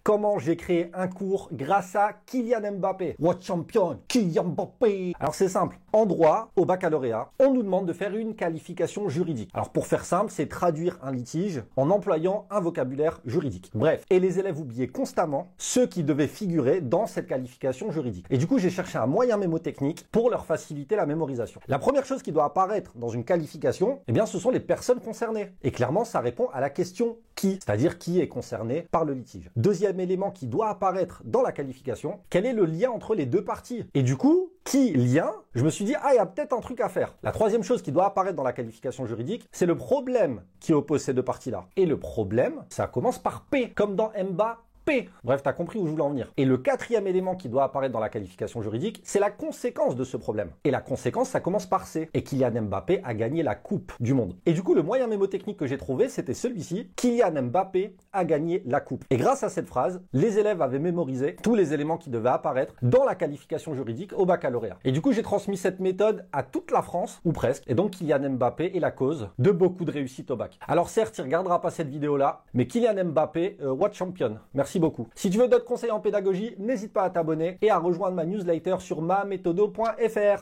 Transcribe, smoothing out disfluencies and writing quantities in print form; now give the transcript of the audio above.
comment j'ai créé un cours grâce à Kylian Mbappé. What champion, Kylian Mbappé. Alors c'est simple, en droit, au baccalauréat, on nous demande de faire une qualification juridique. Alors pour faire simple, c'est traduire un litige en employant un vocabulaire juridique. Bref, et les élèves oubliaient constamment ceux qui devaient figurer dans cette qualification juridique. Et du coup, j'ai cherché un moyen mémotechnique pour leur faciliter la mémorisation. La première chose qui doit apparaître dans une qualification, eh bien, ce sont les personnes concernées. Et clairement, ça répond à la question qui, c'est-à-dire qui est concerné par le litige. Deuxième élément qui doit apparaître dans la qualification, quel est le lien entre les deux parties? Et du coup, qui lien? Je me suis dit, ah, il y a peut-être un truc à faire. La troisième chose qui doit apparaître dans la qualification juridique, c'est le problème qui oppose ces deux parties-là. Et le problème, ça commence par P, comme dans Mbappé. Bref, t'as compris où je voulais en venir. Et le quatrième élément qui doit apparaître dans la qualification juridique, c'est la conséquence de ce problème. Et la conséquence, ça commence par C. Et Kylian Mbappé a gagné la Coupe du Monde. Et du coup, le moyen mémotechnique que j'ai trouvé, c'était celui-ci. Kylian Mbappé a gagné la Coupe. Et grâce à cette phrase, les élèves avaient mémorisé tous les éléments qui devaient apparaître dans la qualification juridique au baccalauréat. Et du coup, j'ai transmis cette méthode à toute la France, ou presque. Et donc, Kylian Mbappé est la cause de beaucoup de réussite au bac. Alors certes, il regardera pas cette vidéo-là, mais Kylian Mbappé, what champion. Merci beaucoup. Si tu veux d'autres conseils en pédagogie, n'hésite pas à t'abonner et à rejoindre ma newsletter sur mamethodo.fr.